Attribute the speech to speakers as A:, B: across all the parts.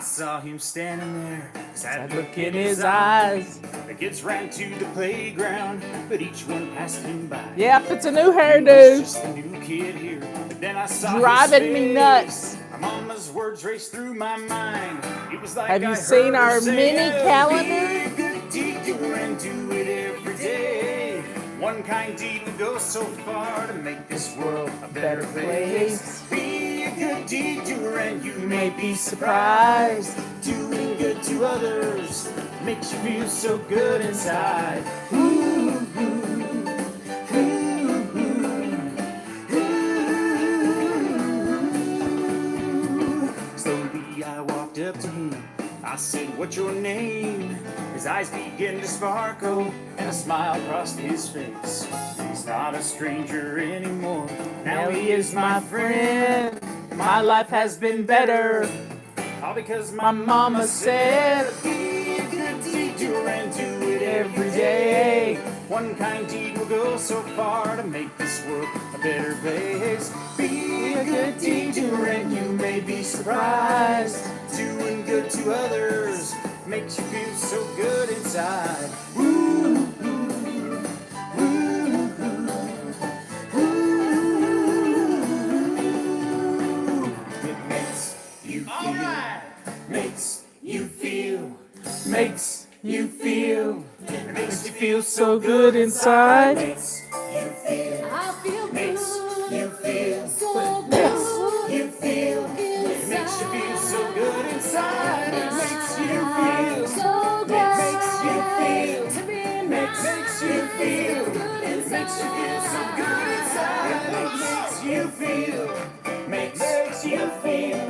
A: saw him standing there, sad
B: Look in his eyes.
A: The kids ran to the playground, but each one passed him by.
B: Yep, it's a new
A: He was
B: hairdo.
A: just a new kid here, but then I saw
B: Driving
A: his
B: me
A: face.
B: nuts.
A: My mama's words raced through my mind. It was like
B: Have you
A: I
B: seen
A: heard her
B: our
A: say,
B: mini calendar?
A: Be a good deed, do and do it every day. One kind deed will go so far to make this world a better place. Be a good deed doer and you may be surprised. Doing good to others makes you feel so good inside. Ooh, ooh, ooh, ooh. Slowly I walked up to him. I said, what's your name? His eyes began to sparkle and a smile crossed his face. He's not a stranger anymore. Now he is my friend.
B: My life has been better.
A: All because my mama said, be a good deed doer and do it every day. One kind deed will go so far to make this world a better place. Be a good deed doer and you may be surprised. Doing good to others makes you feel so good inside. Ooh, ooh, ooh, ooh, ooh. It makes you feel, makes you feel, makes you feel, it makes you feel so good inside. Makes you feel,
C: I feel
A: makes
C: good.
A: you feel,
C: So
A: makes
C: good.
A: you feel, it makes you feel so good inside. It makes you feel,
C: So glad
A: makes you feel,
C: to be
A: makes you feel, it makes you feel so good inside. It makes you feel, makes you feel,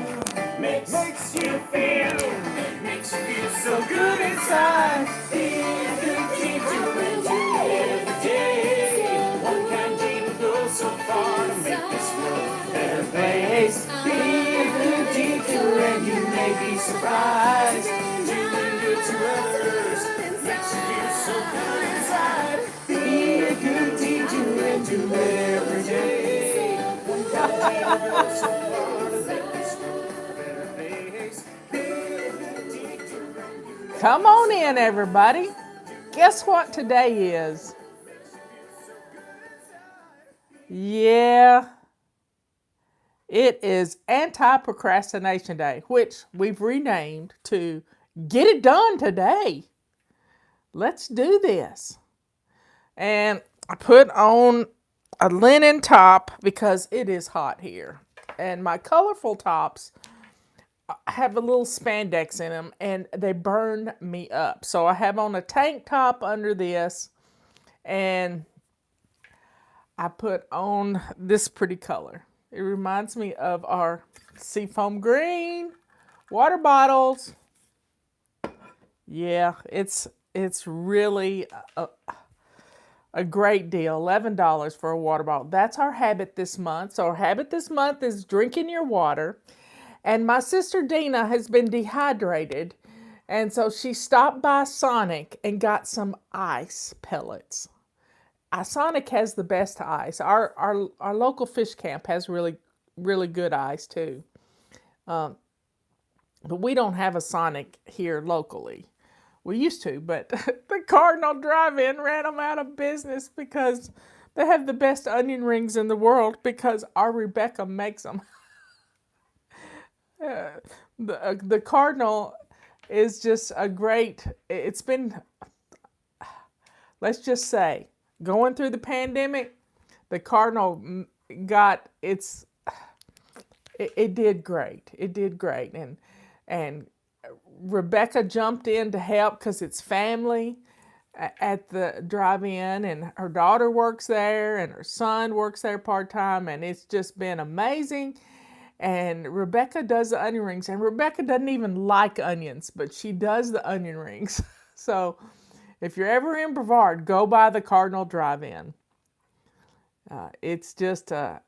A: makes you feel, it makes you feel so good inside. Feel good deed doing do every day. One kind deed will go so far to make this world a better place. Be a good deed doer and you may be surprised. Doing good to others makes you feel so good inside. Be a good deed doer and do it every day. One kind deed will go so far to make this world a better place. Be a good deed doer and you may
B: Come on in, everybody. Guess what today is? Yeah, it is Anti-Procrastination Day, which we've renamed to Get It Done Today. Let's do this. And I put on a linen top because it is hot here. And my colorful tops have a little spandex in them and they burn me up. So I have on a tank top under this and I put on this pretty color. It reminds me of our Seafoam green water bottles. Yeah, it's really a great deal. $11 for a water bottle. That's our habit this month. So our habit this month is drinking your water. And my sister Dina has been dehydrated. And so she stopped by Sonic and got some ice pellets. Sonic has the best ice. Our local fish camp has really good ice too. But we don't have a Sonic here locally. We used to, but the Cardinal Drive-In ran them out of business because they have the best onion rings in the world because our Rebecca makes them. The Cardinal is just a great, it's been, let's just say, going through the pandemic, the Cardinal got its, it did great. It did great. And Rebecca jumped in to help because it's family at the drive-in, and her daughter works there and her son works there part-time, and it's just been amazing. And Rebecca does the onion rings, and Rebecca doesn't even like onions, but she does the onion rings. So if you're ever in Brevard, go by the Cardinal Drive-In. It's just a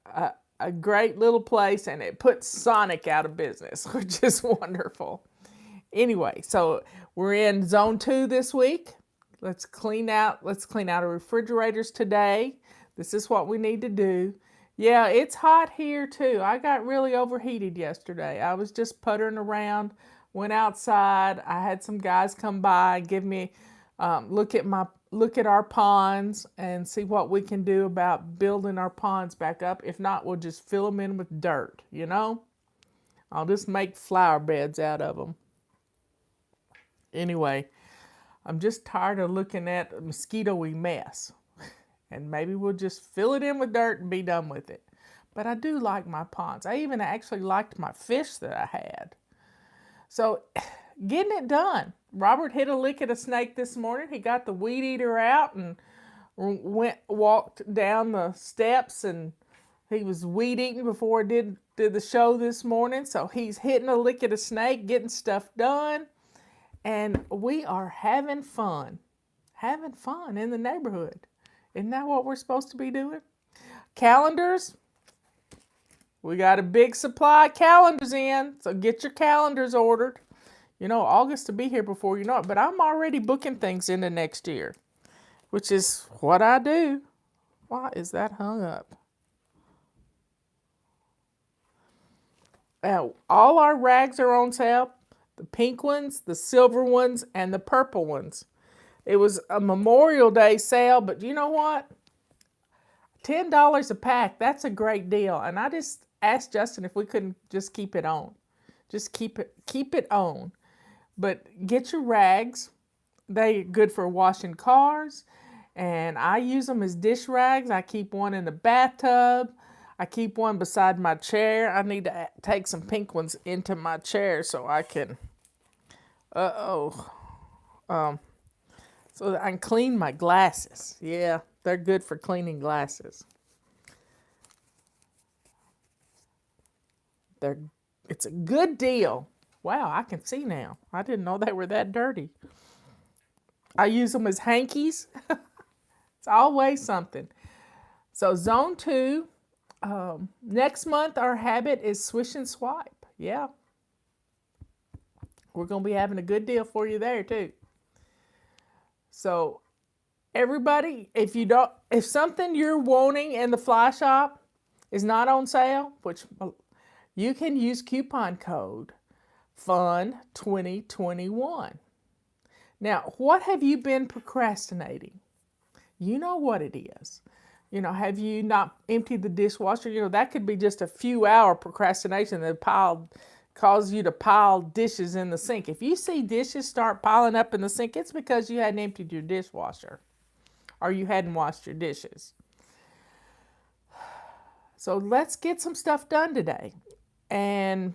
B: great little place, and it puts Sonic out of business, which is wonderful. Anyway, so we're in zone 2 this week. Let's clean out our refrigerators today. This is what we need to do. Yeah, it's hot here too. I got really overheated yesterday. I was just puttering around went outside. I had some guys come by and give me look at our ponds and see what we can do about building our ponds back up. If not, we'll just fill them in with dirt, you know? I'll just make flower beds out of them. Anyway, I'm just tired of looking at a mosquito-y mess. And maybe we'll just fill it in with dirt and be done with it. But I do like my ponds. I even actually liked my fish that I had. So, getting it done. Robert hit a lick at a snake this morning. He got the weed eater out and walked down the steps, and he was weed eating before he did the show this morning. So he's hitting a lick at a snake, getting stuff done, and we are having fun in the neighborhood. Isn't that what we're supposed to be doing? Calendars. We got a big supply of calendars in, so get your calendars ordered. You know, August will be here before you know it, but I'm already booking things into next year, which is what I do. Why is that hung up? All our rags are on sale, the pink ones, the silver ones, and the purple ones. It was a Memorial Day sale, but you know what? $10 a pack, that's a great deal. And I just asked Justin if we couldn't just keep it on. Just keep it on. But get your rags. They're good for washing cars. And I use them as dish rags. I keep one in the bathtub. I keep one beside my chair. I need to take some pink ones into my chair so I can, so that I can clean my glasses. Yeah, they're good for cleaning glasses. It's a good deal. Wow, I can see now. I didn't know they were that dirty. I use them as hankies. It's always something. So zone 2, next month our habit is swish and swipe. Yeah. We're going to be having a good deal for you there too. So everybody, if something you're wanting in the fly shop is not on sale, which you can use coupon code FUN2021. Now, what have you been procrastinating? You know what it is. You know, have you not emptied the dishwasher? You know, that could be just a few hour procrastination that cause you to pile dishes in the sink. If you see dishes start piling up in the sink, it's because you hadn't emptied your dishwasher or you hadn't washed your dishes. So let's get some stuff done today. And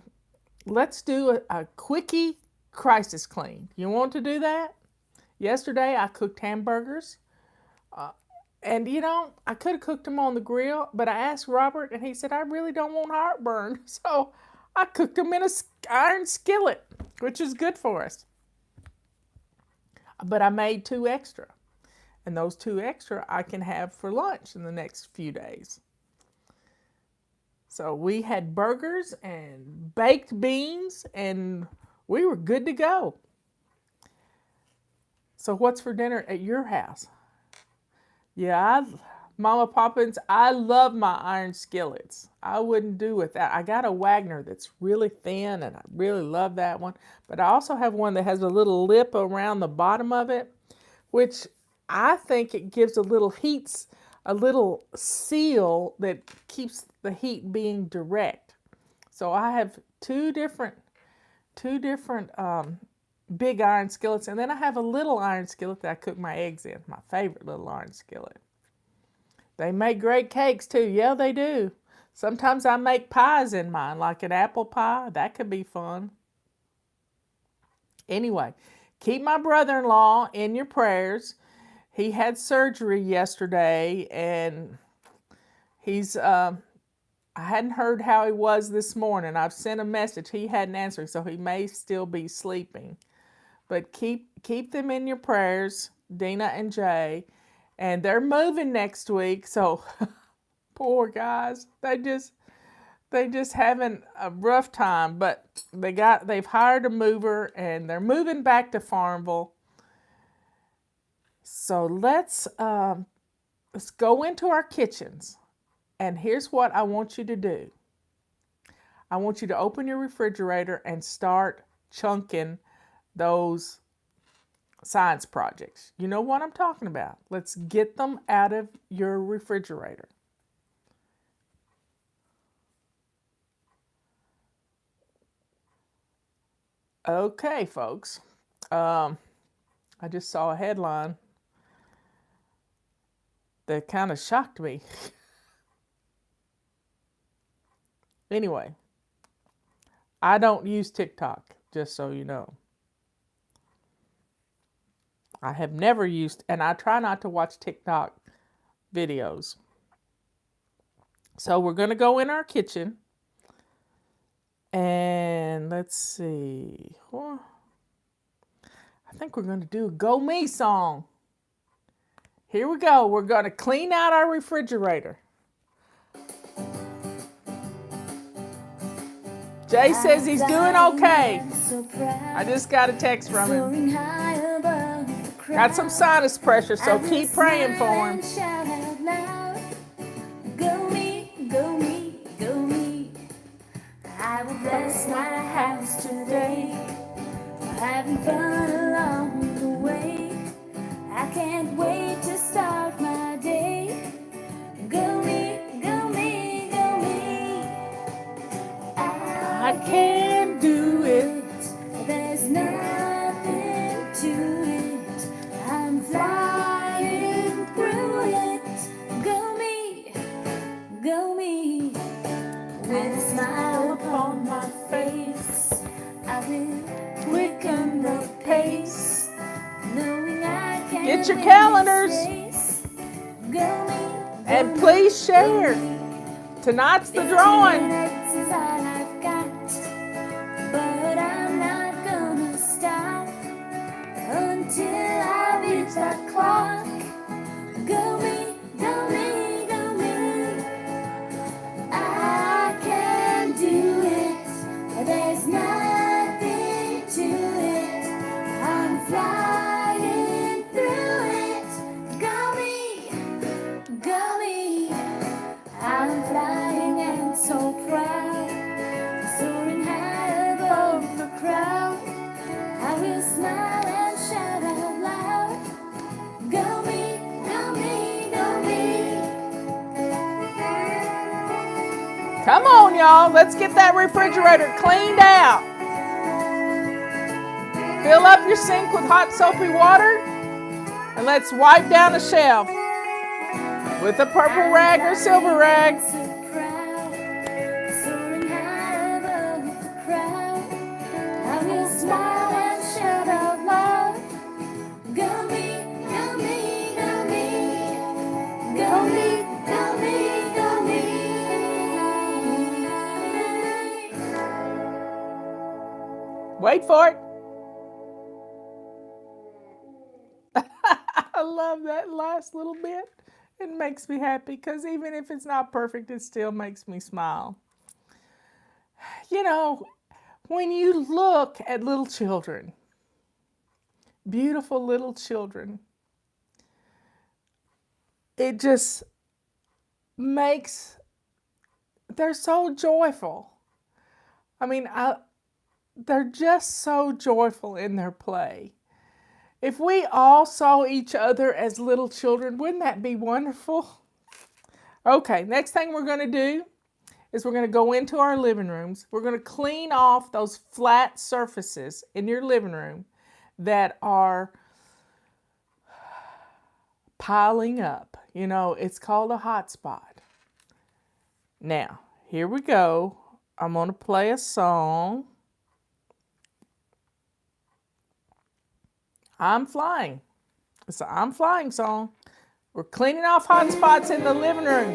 B: let's do a quickie crisis clean. You want to do that? Yesterday I cooked hamburgers. And you know, I could have cooked them on the grill, but I asked Robert and he said, I really don't want heartburn. So I cooked them in an iron skillet, which is good for us. But I made 2 extra. And those 2 extra I can have for lunch in the next few days. So we had burgers and baked beans, and we were good to go. So what's for dinner at your house? Yeah, Mama Poppins, I love my iron skillets. I wouldn't do without. I got a Wagner that's really thin, and I really love that one. But I also have one that has a little lip around the bottom of it, which I think it gives a little seal that keeps the heat being direct. So I have two different big iron skillets, and then I have a little iron skillet that I cook my eggs in, my favorite little iron skillet. They make great cakes too. Yeah, they do. Sometimes I make pies in mine, like an apple pie. That could be fun. Anyway, keep my brother-in-law in your prayers. He had surgery yesterday, and I hadn't heard how he was this morning. I've sent a message. He hadn't answered, so he may still be sleeping. But keep them in your prayers, Dina and Jay. And they're moving next week, so poor guys. They just having a rough time. But they've hired a mover, and they're moving back to Farmville. So let's go into our kitchens. And here's what I want you to do. I want you to open your refrigerator and start chunking those science projects. You know what I'm talking about. Let's get them out of your refrigerator. Okay, folks. I just saw a headline that kind of shocked me. Anyway, I don't use TikTok, just so you know. I have never used, and I try not to watch TikTok videos. So we're going to go in our kitchen. And let's see. I think we're going to do a Go Me song. Here we go. We're going to clean out our refrigerator. Jay says he's doing okay. I just got a text from him. Got some sinus pressure, so keep praying for him.
A: Go me, go me, go me. I will bless my house today. Having fun along the way. I can't wait to start my day. Go me, go me, go me.
B: I can do it.
A: There's nothing to it. I'm flying through it. Go me, go me. With a smile upon my face, I will quicken the pace, knowing I can.
B: Get your calendars.
A: Go me,
B: And please share. Tonight's the drawing.
A: is all I've got, but I'm not gonna stop until I reach that clock. Go me, go me, go me. I can do it. There's nothing to it. I'm flying through it. Go me, go me. I'm flying and so proud, soaring high above the crowd. I will smile and shout out loud. Go me, go me, go me.
B: Come on, y'all. Let's get that refrigerator cleaned out. Fill up your sink with hot soapy water. And let's wipe down the shelf with a purple rag or silver rag.
A: Soaring high above the crowd. I will smile and shout out loud. Go me, go me, go me. Go me, go me, go me.
B: Wait for it. I love that last little bit. It makes me happy because even if it's not perfect, it still makes me smile. You know, when you look at little children, beautiful little children, it just makes, they're so joyful. I mean, they're just so joyful in their play. If we all saw each other as little children, wouldn't that be wonderful? Okay, next thing we're going to do is we're going to go into our living rooms. We're going to clean off those flat surfaces in your living room that are piling up. You know, it's called a hot spot. Now, here we go. I'm going to play a song. I'm Flying. It's an I'm Flying song. We're cleaning off hot spots in the living room.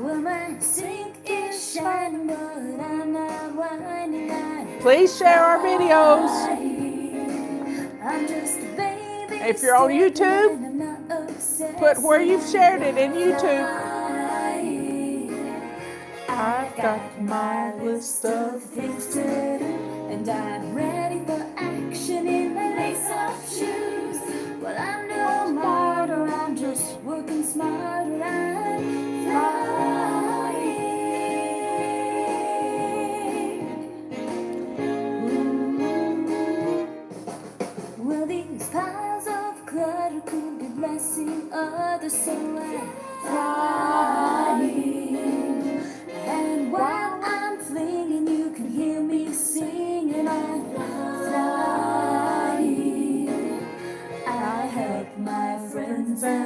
A: Well, my sink is shining, but I'm not whining.
B: Please share our videos.
A: I'm just a baby.
B: If you're on YouTube, put where you've shared it in YouTube. I've got my list of
A: things to do, and I'm ready for action in my lace-up shoes.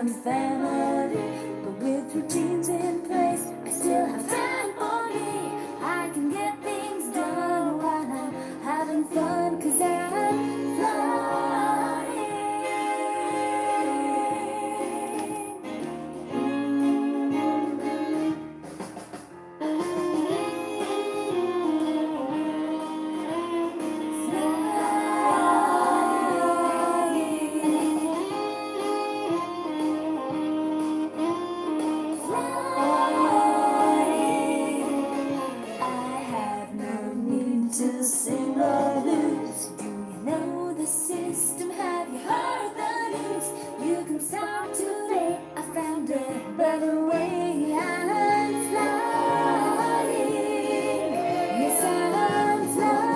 A: and family. But with routines in place, I still have time for me. I can get things done while I'm having fun, 'cause I'm flying. To sing or lose. Do you know the system? Have you heard the news? You can start today. I found a better way. I'm flying. Yes, I'm flying.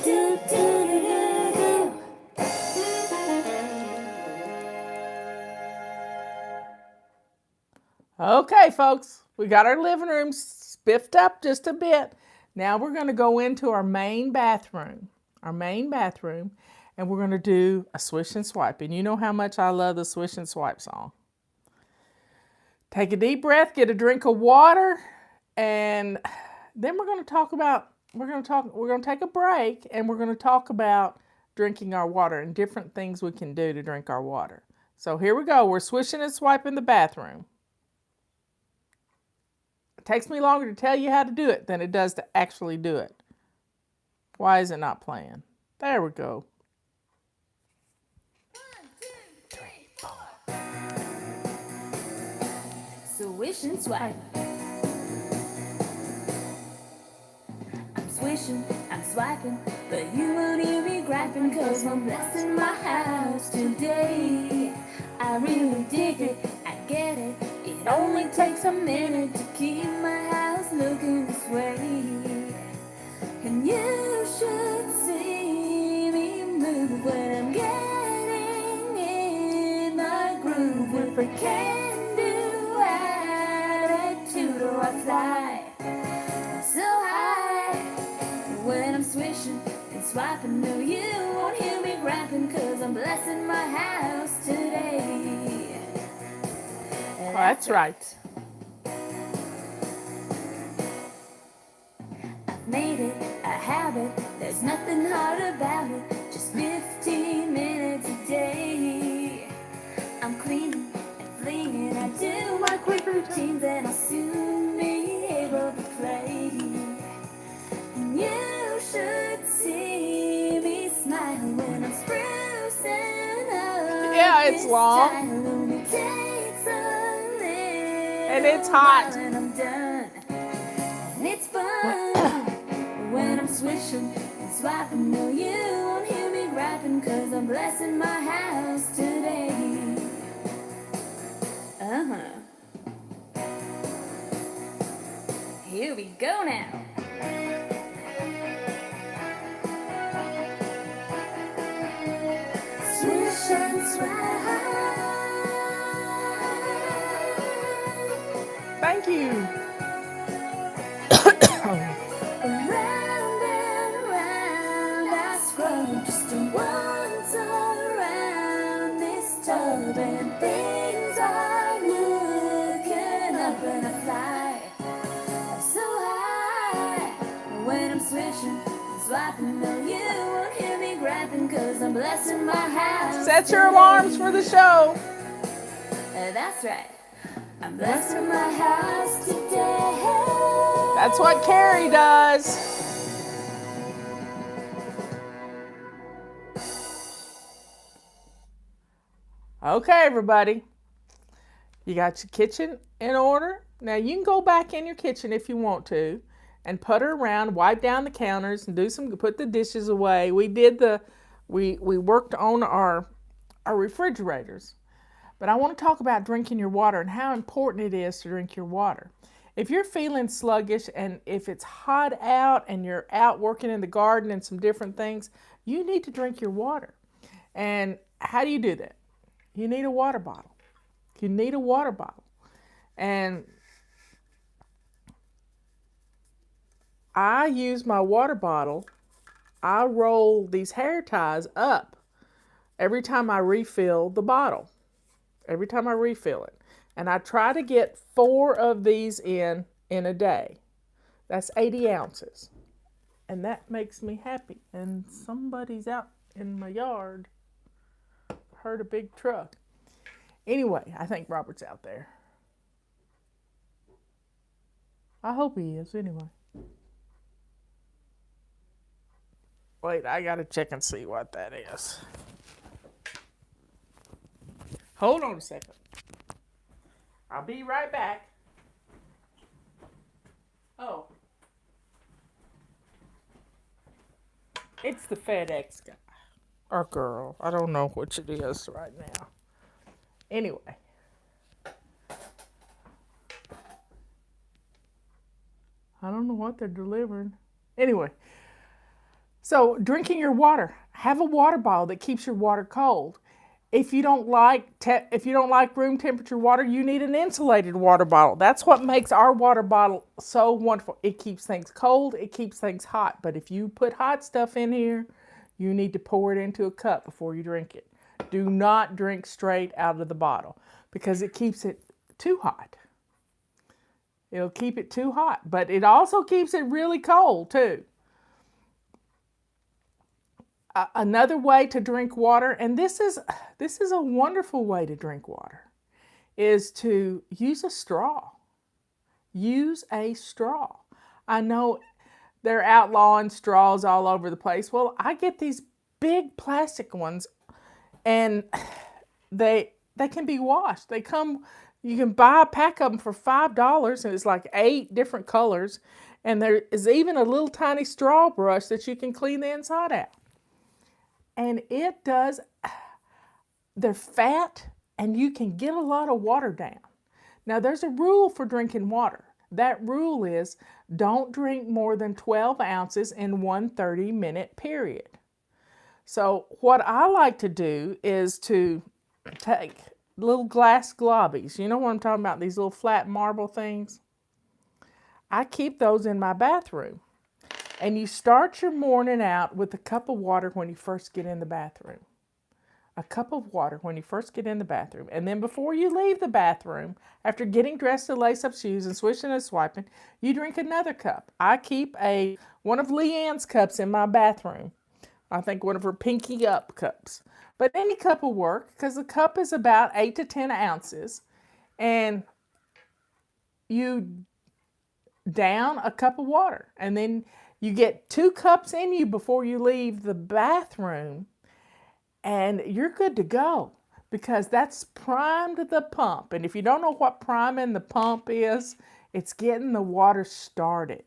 A: Do, do, do, do, do.
B: Okay, folks, we got our living room spiffed up just a bit. Now we're going to go into our main bathroom, and we're going to do a swish and swipe. And you know how much I love the swish and swipe song. Take a deep breath, get a drink of water, and then we're going to take a break, and we're going to talk about drinking our water and different things we can do to drink our water. So here we go. We're swishing and swiping the bathroom. Takes me longer to tell you how to do it than it does to actually do it. Why is it not playing? There we go.
A: 1, 2, 3, 4. Swish and swipe. I'm swishing, I'm swiping, but you won't hear me griping, 'cause I'm blessing my house today. I really dig it, I get it. It only takes a minute to keep my house looking this way. And you should see me move when I'm getting in my groove. With a can-do attitude, or I fly so high. When I'm swishing and swiping, no, you won't hear me griping, 'cause I'm blessing my house today.
B: That's right.
A: I've made it a habit, there's nothing hard about it. Just 15 minutes a day. I'm cleaning and flinging, I do my quick routines, and I'll soon be able to play. And you should see me smile when I'm sprucing up.
B: Yeah, it's long. And it's hot.
A: And I'm done. And it's fun. When I'm swishing and swiping, no, you won't hear me griping, 'cause I'm blessing my house today. Here we go now. Swish and swipe.
B: Thank you.
A: Around and around I scroll, just once around this tub, and things are looking up, and I fly so high. When I'm swishing and swiping, no, you won't hear me griping, 'cause I'm blessing my house.
B: Set your alarms for the show.
A: That's right. I'm blessing my house today.
B: That's what Carrie does. Okay, everybody. You got your kitchen in order. Now, you can go back in your kitchen if you want to and putter around, wipe down the counters, and put the dishes away. We worked on our refrigerators. But I want to talk about drinking your water and how important it is to drink your water. If you're feeling sluggish, and if it's hot out and you're out working in the garden and some different things, you need to drink your water. And how do you do that? You need a water bottle. And I use my water bottle I roll these hair ties up every time I refill the bottle. Every time I refill it. And I try to get 4 of these in a day. That's 80 ounces. And that makes me happy. And somebody's out in my yard. Heard a big truck. Anyway, I think Robert's out there. I hope he is, anyway. Wait, I gotta check and see what that is. Hold on a second. I'll be right back. Oh. It's the FedEx guy. Or girl. I don't know which it is right now. Anyway. I don't know what they're delivering. Anyway. So, drinking your water. Have a water bottle that keeps your water cold. If you don't like room temperature water, you need an insulated water bottle. That's what makes our water bottle so wonderful. It keeps things cold, it keeps things hot. But if you put hot stuff in here, you need to pour it into a cup before you drink it. Do not drink straight out of the bottle because it keeps it too hot. It'll keep it too hot, but it also keeps it really cold too. Another way to drink water, and this is a wonderful way to drink water, is to use a straw. Use a straw. I know they're outlawing straws all over the place. Well, I get these big plastic ones, and they can be washed. You can buy a pack of them for $5, and it's like 8 different colors, and there is even a little tiny straw brush that you can clean the inside out. And they're fat, and you can get a lot of water down. Now, there's a rule for drinking water. That rule is don't drink more than 12 ounces in one 30-minute period. So what I like to do is to take little glass globbies. You know what I'm talking about, these little flat marble things? I keep those in my bathroom. And you start your morning out with a cup of water when you first get in the bathroom. A cup of water when you first get in the bathroom. And then before you leave the bathroom, after getting dressed to lace up shoes and swishing and swiping, you drink another cup. I keep one of Leanne's cups in my bathroom. I think one of her pinky up cups. But any cup will work because the cup is about 8 to 10 ounces. And you down a cup of water. And then you get 2 cups in you before you leave the bathroom, and you're good to go because that's primed the pump. And if you don't know what priming the pump is, it's getting the water started.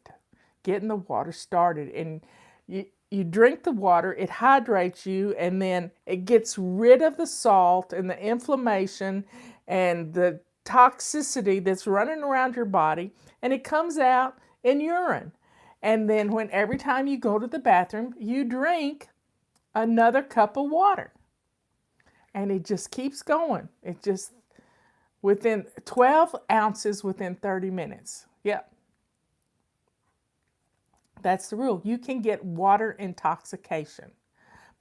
B: Getting the water started. And you drink the water, it hydrates you, and then it gets rid of the salt and the inflammation and the toxicity that's running around your body, and it comes out in urine. And then every time you go to the bathroom, you drink another cup of water. And it just keeps going. It just, within 12 ounces within 30 minutes. Yep. That's the rule. You can get water intoxication.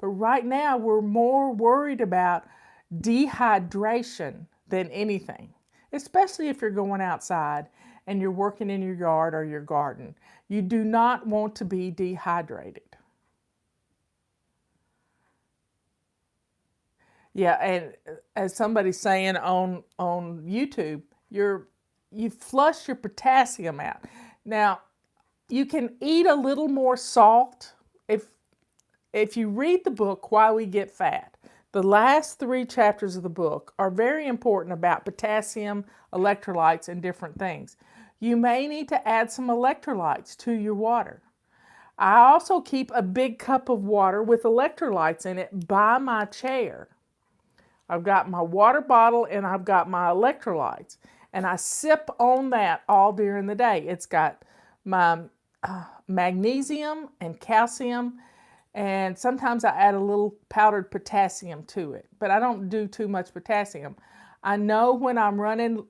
B: But right now, we're more worried about dehydration than anything, especially if you're going outside and you're working in your yard or your garden. You do not want to be dehydrated. Yeah, and as somebody's saying on YouTube, you flush your potassium out. Now, you can eat a little more salt if you read the book Why We Get Fat. The last 3 chapters of the book are very important about potassium, electrolytes, and different things. You may need to add some electrolytes to your water. I also keep a big cup of water with electrolytes in it by my chair. I've got my water bottle and I've got my electrolytes. And I sip on that all during the day. It's got my magnesium and calcium, and sometimes I add a little powdered potassium to it. But I don't do too much potassium. I know when I'm running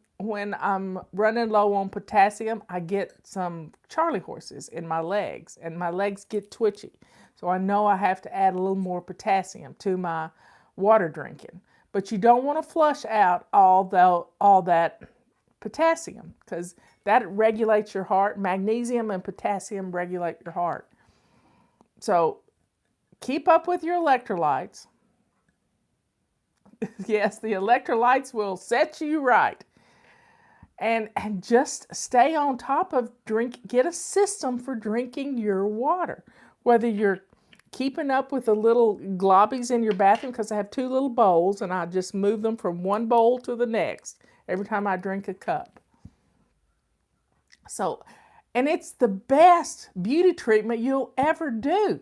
B: low on potassium, I get some Charlie horses in my legs, and my legs get twitchy. So I know I have to add a little more potassium to my water drinking. But you don't want to flush out all that potassium, because that regulates your heart. Magnesium and potassium regulate your heart. So keep up with your electrolytes. Yes, the electrolytes will set you right. And just stay on top of get a system for drinking your water. Whether you're keeping up with the little globbies in your bathroom, because I have 2 little bowls and I just move them from one bowl to the next every time I drink a cup. So, and it's the best beauty treatment you'll ever do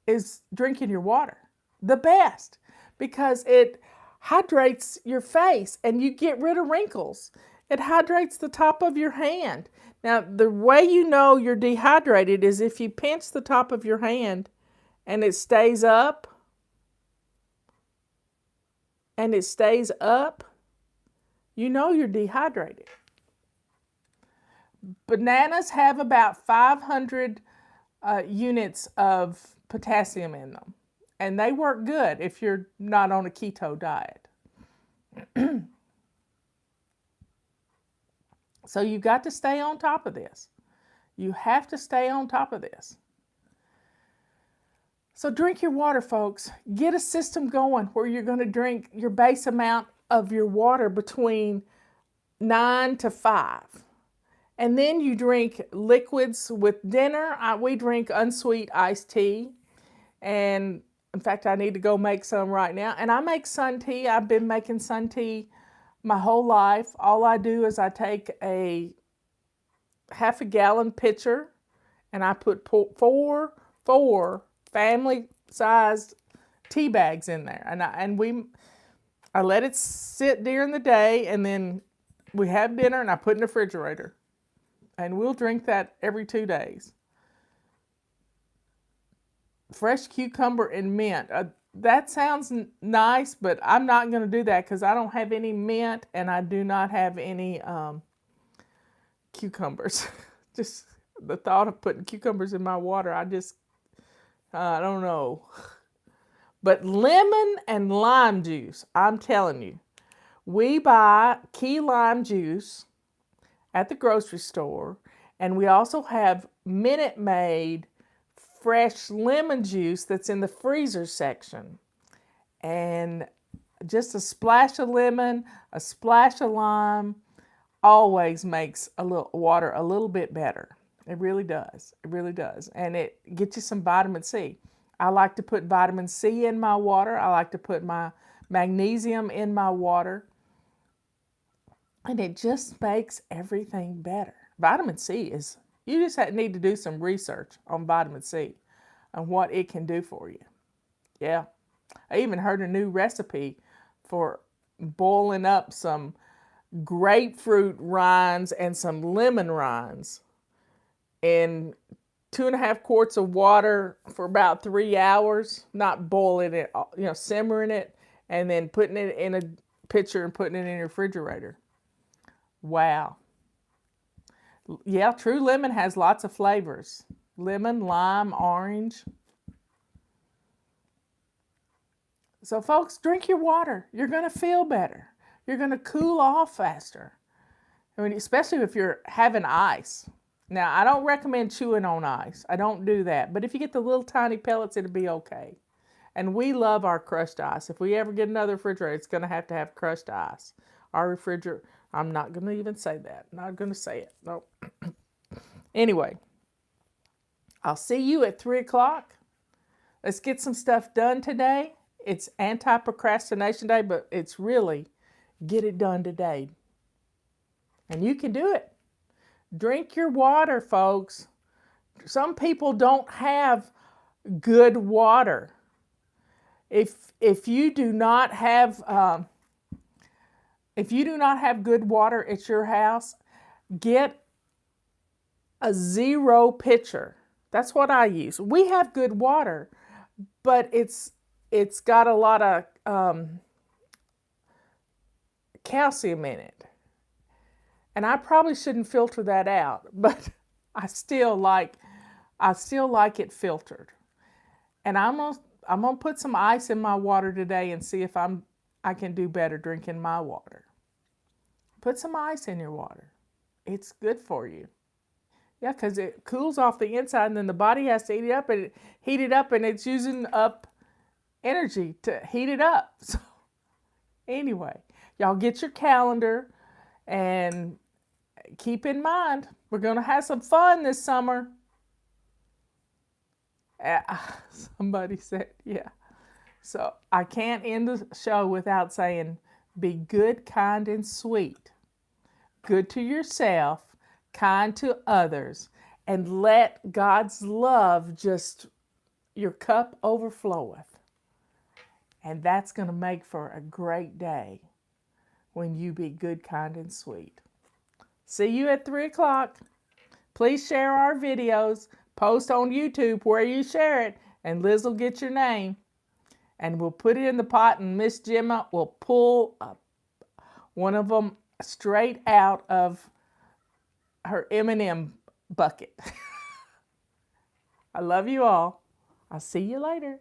B: is drinking your water. The best, because it hydrates your face and you get rid of wrinkles. It hydrates the top of your hand. Now, the way you know you're dehydrated is if you pinch the top of your hand and it stays up, you know you're dehydrated. Bananas have about 500 units of potassium in them. And they work good if you're not on a keto diet. So you've got to stay on top of this. You have to stay on top of this. So drink your water, folks. Get a system going where you're going to drink your base amount of your water between 9 to 5. And then you drink liquids with dinner. We drink unsweet iced tea. And in fact, I need to go make some right now. And I make sun tea. I've been making sun tea my whole life. All I do is I take a half a gallon pitcher and I put four family-sized tea bags in there. And I let it sit during the day, and then we have dinner and I put it in the refrigerator. And we'll drink that every 2 days. Fresh cucumber and mint. That sounds nice, but I'm not going to do that because I don't have any mint and I do not have any cucumbers. Just the thought of putting cucumbers in my water, I don't know. But lemon and lime juice, I'm telling you. We buy key lime juice at the grocery store, and we also have Minute Maid fresh lemon juice that's in the freezer section. And just a splash of lemon, a splash of lime always makes water a little bit better. It really does. It really does. And it gets you some vitamin C. I like to put vitamin C in my water. I like to put my magnesium in my water. And it just makes everything better. Vitamin C you just need to do some research on vitamin C and what it can do for you. Yeah. I even heard a new recipe for boiling up some grapefruit rinds and some lemon rinds in 2.5 quarts of water for about 3 hours, not boiling it, simmering it, and then putting it in a pitcher and putting it in your refrigerator. Wow. Yeah, true lemon has lots of flavors. Lemon, lime, orange. So folks, drink your water. You're going to feel better. You're going to cool off faster. I mean, especially if you're having ice. Now, I don't recommend chewing on ice. I don't do that. But if you get the little tiny pellets, it'll be okay. And we love our crushed ice. If we ever get another refrigerator, it's going to have crushed ice. Our refrigerator, I'm not going to even say that. I'm not going to say it. No. Anyway, I'll see you at 3 o'clock. Let's get some stuff done today. It's Anti-Procrastination Day, but it's really get it done today. And you can do it. Drink your water, folks. Some people don't have good water. If you do not have good water at your house, get a 0 pitcher. That's what I use. We have good water, but it's got a lot of calcium in it. And I probably shouldn't filter that out, but I still like I still like it filtered. And I'm gonna put some ice in my water today and see if I can do better drinking my water. Put some ice in your water. It's good for you. Yeah, because it cools off the inside and then the body has to heat it up and it's using up energy to heat it up. So anyway, y'all get your calendar and keep in mind, we're going to have some fun this summer. Somebody said, yeah. So I can't end the show without saying, be good, kind, and sweet. Good to yourself, kind to others, and let God's love just, your cup overfloweth. And that's going to make for a great day when you be good, kind, and sweet. See you at 3 o'clock. Please share our videos. Post on YouTube where you share it, and Liz will get your name. And we'll put it in the pot, and Miss Gemma will pull one of them straight out of her M&M bucket. I love you all. I'll see you later.